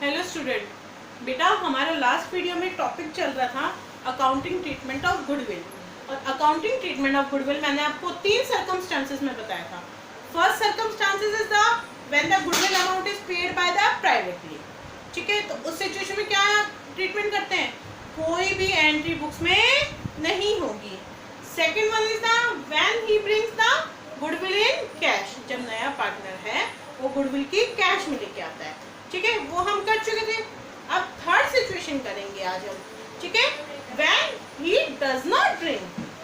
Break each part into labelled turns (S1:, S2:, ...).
S1: Hello student, बेटा हमारा last video में टॉपिक चल रहा था अकाउंटिंग ट्रीटमेंट ऑफ गुडविल। और अकाउंटिंग ट्रीटमेंट ऑफ गुडविल मैंने आपको 3 सर्कमस्टांसेस में बताया था। First circumstances is the when the goodwill amount is paid by the privately. ठीक है, तो उस सिचुएशन में क्या ट्रीटमेंट करते हैं, कोई भी एंट्री बुक्स में नहीं होगी। Second one is the when he brings the goodwill in cash, जब नया पार्टनर है वो गुडविल की कैश में लेके आता है। ठीक है, वो हम कर चुके थे। अब थर्ड सिचुएशन करेंगे आज हम। ठीक है, when he does not bring.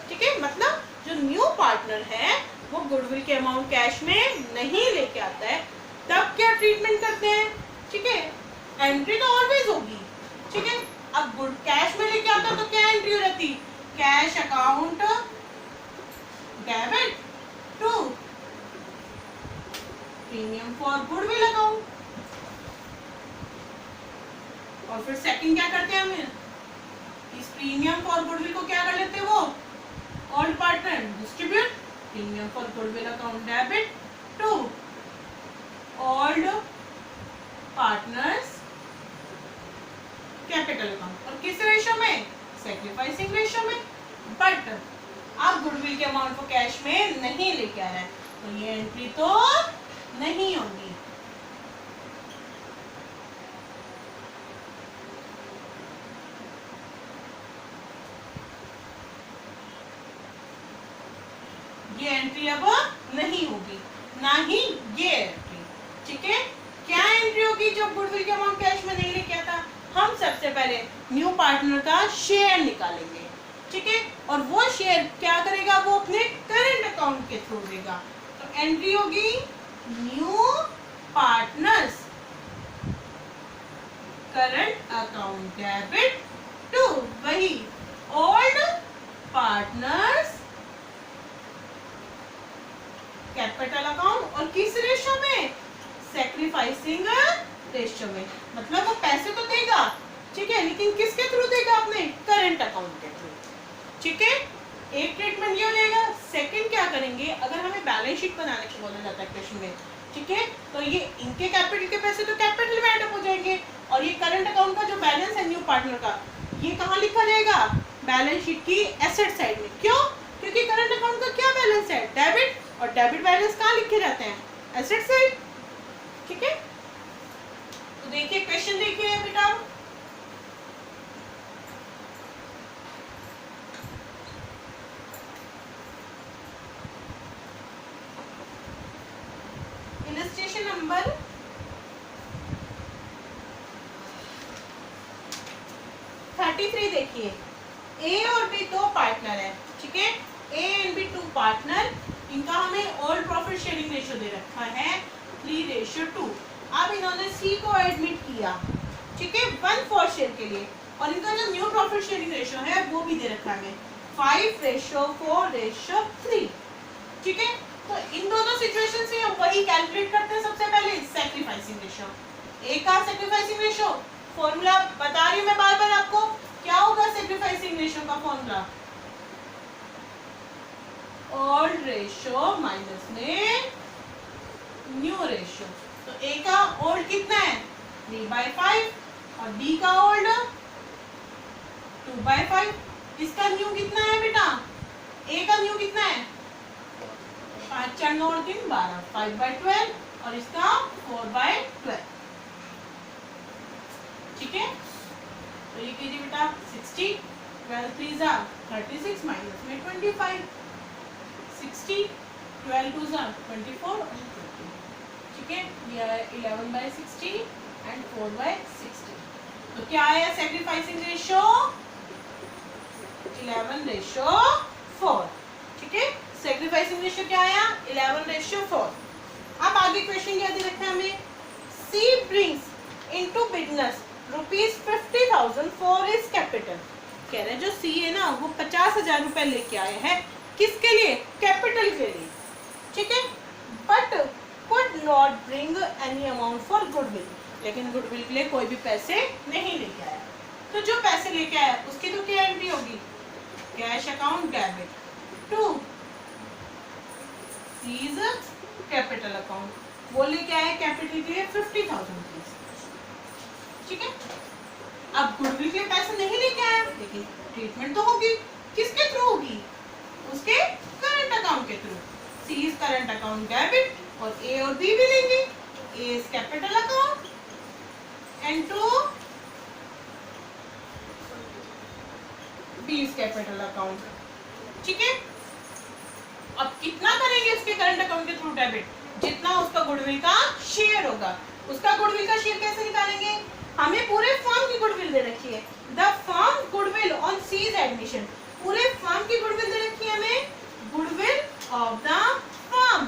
S1: ठीक है, मतलब जो न्यू पार्टनर है वो गुडविल के अमाउंट कैश में नहीं लेके आता है, तब क्या ट्रीटमेंट करते हैं। ठीक है, एंट्री तो ऑलवेज होगी। ठीक है, अब गुड कैश में लेके आता तो क्या एंट्री हो जाती, cash account debit to premium for goodwill account. और फिर सेकंड क्या करते हैं हम, इस प्रीमियम फॉर गुडविल को क्या कर लेते हैं, वो old partner distribute premium for goodwill account debit to old partners capital account. और किस रेशियो में, सैक्रिफाइसिंग रेशियो में। बट आप गुडविल के अमाउंट को कैश में नहीं लेके आया है तो ये एंट्री तो नहीं होगी। ये एंट्री अब नहीं होगी, ना ही ये एंट्री। ठीक है, क्या एंट्री होगी जब गुडविल के अमाउंट कैश में नहीं लेके आता, हम सबसे पहले न्यू पार्टनर का शेयर निकालेंगे। ठीक है, और वो शेयर क्या करेगा, वो अपने करंट अकाउंट के थ्रू देगा। तो एंट्री होगी new partners current account debit to वही ओल्ड पार्टनर्स कैपिटल अकाउंट। और किस रेशियो में, सैक्रिफाइसिंग रेशियो में। मतलब वो पैसे तो देगा, ठीक है, लेकिन किसके थ्रू देगा, अपने करंट अकाउंट के थ्रू। ठीक है, एक ट्रीटमेंट ये हो जाएगा। सेकंड क्या करेंगे, अगर हमें बैलेंस शीट बनाने को बोला जाता है क्वेश्चन में, ठीक है, तो ये इनके कैपिटल के पैसे तो कैपिटल में एडअप हो जाएंगे, और ये करंट अकाउंट का जो बैलेंस है न्यू पार्टनर का, ये कहाँ लिखा जाएगा, बैलेंस शीट की एसेट साइड में। क्यों, क्योंकि करंट अकाउंट का क्या बैलेंस है, डेबिट, और डेबिट बैलेंस कहाँ लिखे जाते हैं, एसेट साइड। ठीक है, तो देखिए क्वेश्चन देखिए बेटा, इलस्ट्रेशन नंबर 33 देखिए। ए और बी दो पार्टनर है। ठीक है, A and B two partner, इनका हमें ओल्ड प्रॉफिट शेयरिंग रेशियो दे रखा है 3:2। अब इन्होंने सी को एडमिट किया, ठीक है, 1/4 शेयर के लिए, और इनका जो न्यू प्रॉफिट शेयरिंग रेशियो है वो भी दे रखा है 5:4:3। ठीक है, तो इन दोनों सिचुएशन से वही कैलकुलेट करते हैं। सबसे पहले सैक्रिफाइसिंग रेशियो, ए का सैक्रिफाइसिंग रेशियो फॉर्मूला बता रही हूं मैं बार बार आपको, क्या होगा सैक्रिफाइसिंग रेशियो का फॉर्मूला, ओल्ड रेशियो माइनस में न्यू रेशियो। तो ए का ओल्ड कितना है 3/5, और बी का ओल्ड 2/5। इसका न्यू कितना है बेटा, ए का न्यू कितना है 5 4 9 3 12, 5/12, और इसका 4/12। ठीक है, तो ये कीजिए बेटा 60, 12 3 36 माइनस में 25, 60, 12 2 24 और 20। ठीक है, ये है 11/60 एंड 4/60। तो क्या आया सैक्रिफाइसिंग रेशियो 11:4। ठीक है, सैक्रिफाइसिंग रेशियो क्या आया 11:4। अब आगे क्वेश्चन क्या दे रखा है हमें, she brings into business ₹50,000 for his capital. कह रहे हैं जो सी है ना वो 50,000 रुपए लेके आए हैं, किसके लिए, कैपिटल के लिए। ठीक है, but could not bring any amount for goodwill, लेकिन गुडविल के लिए कोई भी पैसे नहीं लेके आया। तो जो पैसे लेके आया उसकी तो क्या एंट्री होगी, cash account debit to C's capital account. वो लेके आए कैपिटल के लिए 50,000 रुपीज। ठीक है। अब गुडविल के पैसे नहीं लेके आया, लेकिन ट्रीटमेंट तो होगी, किसके थ्रू होगी? उसके करंट अकाउंट के through. She is current account debit और ए और बी भी लेंगे। A is capital account and to B is capital account, ठीक है। अब कितना करेंगे उसके करंट अकाउंट के थ्रू डेबिट? जितना उसका गुडविल का शेयर होगा। उसका गुडविल का शेयर कैसे निकालेंगे? हमें पूरे फर्म की गुडविल दे रखी है, the firm goodwill on C's admission. पूरे फर्म की गुडविल दे रखी है हमें, गुडविल ऑफ द फर्म।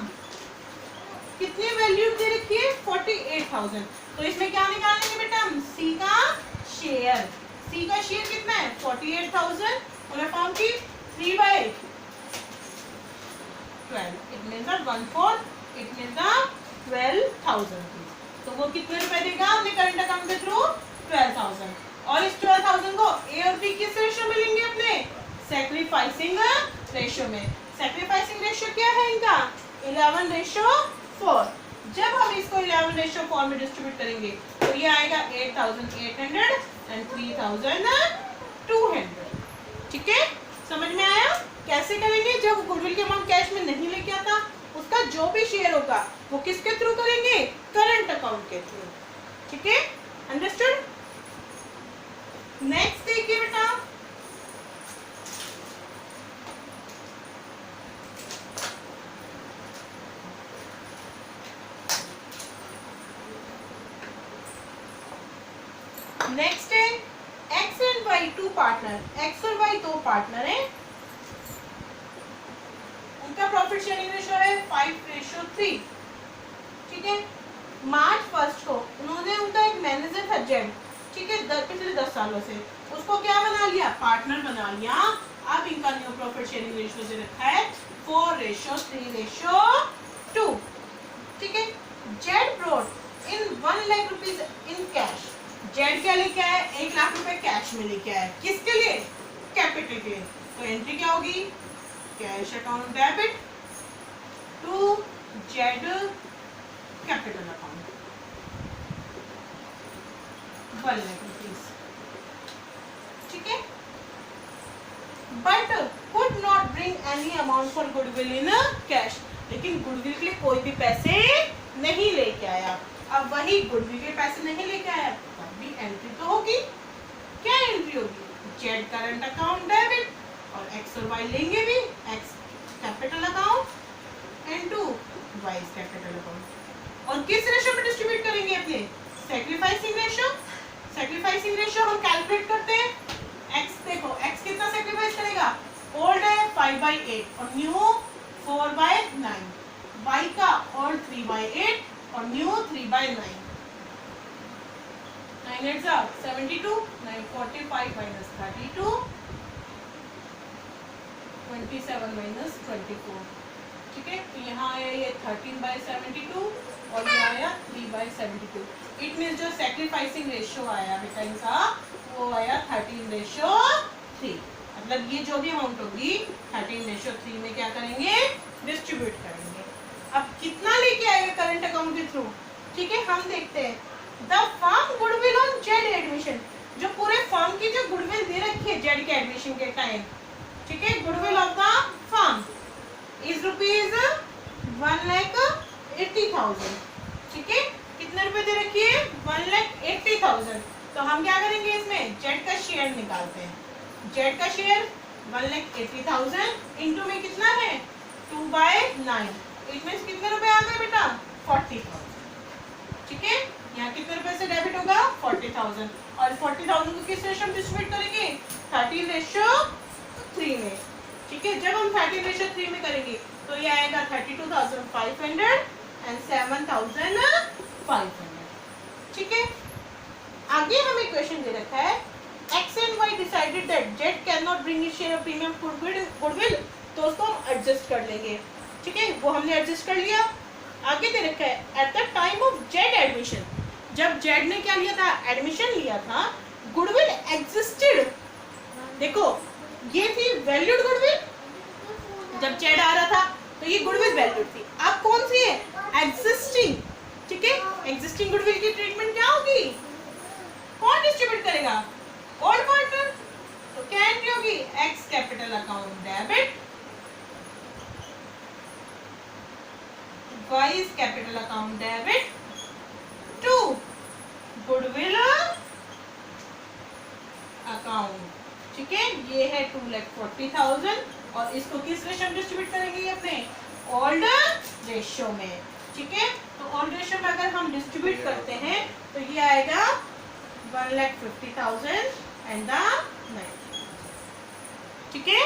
S1: कितनी वैल्यू दे रखी है? 48,000। तो इसमें क्या निकालेंगे बेटा हम? सी का शेयर। सी का शेयर कितना है? 48,000 और फर्म की 3/8 12। It means that 1/4, it means that 12,000। तो वो कितने रुपए देगा अपने करंट अकाउंट के थ्रू? 12,000। और इस 12,000 को ए और बी किस रेशियो में लेंगे? अपने सैक्रिफाइसिंग रेशियो में। सैक्रिफाइसिंग रेशियो क्या है इनका? 11:4। जब हम इसको 11:4 में डिस्ट्रीब्यूट करेंगे तो ये आएगा 8,800 एंड 3,200, ठीक है। समझ में आया कैसे करेंगे? जब गुडविल के अमाउंट कैश में नहीं लेके आता, उसका जो भी शेयर होगा वो किसके थ्रू करेंगे? करंट अकाउंट के थ्रू, ठीक है। अंडरस्टूड? नेक्स्ट देखिए बेटा, नेक्स्ट है X and Y two partner. X और वाई दो पार्टनर हैं, उनका प्रॉफिट शेयरिंग रेशियो है 5:3, ठीक है। मार्च 1 को उन्होंने, उनका एक मैनेजर था जेड, ठीक है, पिछले 10 सालों से, उसको क्या बना लिया? पार्टनर बना लिया। अब इनका न्यू प्रॉफिट शेयरिंग रेशियो जो रखा है 4:3:2, ठीक है। Z brought in 1 lakh rupees in cash. Z क्या लेके आया? 1 लाख रुपए कैश में लेके आया। किसके लिए? कैपिटल के लिए। तो एंट्री क्या होगी? Cash account debit to Z capital account 1 lakh rupees, ठीक है। But could not bring any amount for goodwill in cash. लेकिन गुडविल के लिए कोई भी पैसे नहीं लेके आया। अब वही गुडविल के पैसे नहीं लेके आया, तब भी एंट्री तो होगी। क्या एंट्री होगी? जेड करंट अकाउंट डेबिट और एक्स और वाई लेंगे भी, X capital account and to Y capital account. और किस रेशियो में डिस्ट्रीब्यूट करेंगे? अपने सैक्रिफाइसिंग रेशियो। सैक्रिफाइसिंग रेशियो हम कैलकुलेट करते हैं। एक्स देखो, एक्स कितना सैक्रिफाइस करेगा? ओल्ड है 5/8 और न्यू 4/9। वाई का ओल्ड 3/8 और न्यू 3/9। 9 8 72, 9 45 minus 32, 27 minus 24, ठीक है। तो यहाँ आया ये 13/72 और ये आया 3/72। इट मीन्स जो सैक्रिफाइसिंग रेशियो आया बेटा इनका, वो आया 13:3। मतलब ये जो भी अमाउंट होगी 13:3 में क्या करेंगे? डिस्ट्रीब्यूट करेंगे। अब कितना लेके आएगा करंट अकाउंट के थ्रू? ठीक है, हम देखते हैं। The firm goodwill on Z admission. जो पूरे फर्म की जो गुडविल दे रखी है जेड के एडमिशन के टाइम, ठीक है, goodwill of the firm is rupees 1,80,000, ठीक है। कितने रुपए दे रखी है? 1,80,000। तो हम क्या करेंगे? इसमें जेड का शेयर निकालते हैं। जेड का शेयर 1,80,000 इंटू में कितना है? 2/9। इट मींस कितने रुपए आ गए बेटा? 40,000, ठीक है। यहाँ कितने रुपए से डेबिट होगा? 40,000। और 40,000 को किस रेशियो में डिस्ट्रीब्यूट करेंगे? 13:3 में, ठीक है। जब हम 13:3 में करेंगे तो ये आएगा 32,500 एंड 7,500, ठीक है। आगे हमें क्वेश्चन दे रखा है X and Y decided that Z can not bring his share of premium goodwill. तो उसको हम एडजस्ट कर लेंगे, ठीक है। वो हमने एडजस्ट कर लिया। आगे दे रखा है at the time of Z admission. जब जेड ने क्या लिया था? एडमिशन लिया था। Goodwill existed. देखो ये थी वैल्यूड गुडविल। जब जेड आ रहा था तो ये गुडविल वैल्यूड थी। अब कौन सी है? एग्जिस्टिंग, ठीक है। एग्जिस्टिंग गुडविल की ट्रीटमेंट क्या होगी? Capital account debit, y is capital account debit to goodwill account. ठीक है, ये है 2,40,000 और इसको किस रेशियो में डिस्ट्रीब्यूट करेंगे? अपने ओल्ड रेशियो में। ठीक है, तो ओल्ड रेशियो में अगर हम डिस्ट्रीब्यूट करते हैं तो ये आएगा 1,50,000 एंड द 9। ठीक है,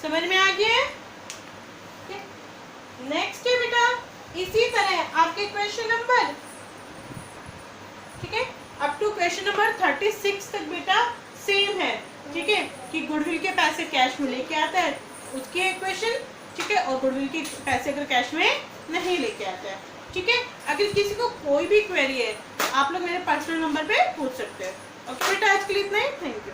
S1: समझ में आ गया है? नेक्स्ट है बेटा, इसी तरह आपके क्वेश्चन नंबर, ठीक है, अप टू क्वेश्चन नंबर 36 तक बेटा सेम है। ठीक है, कि गुडविल के पैसे कैश में लेके आता है उसके इक्वेशन। ठीक है, और गुडविल के पैसे अगर कैश में नहीं लेके आता है। ठीक है, अगर किसी को कोई भी क्वेरी है आप लोग मेरे पर्सनल नंबर पे पूछ सकते हैं। ओके बेटा, आज के लिए इतना ही। Thank you.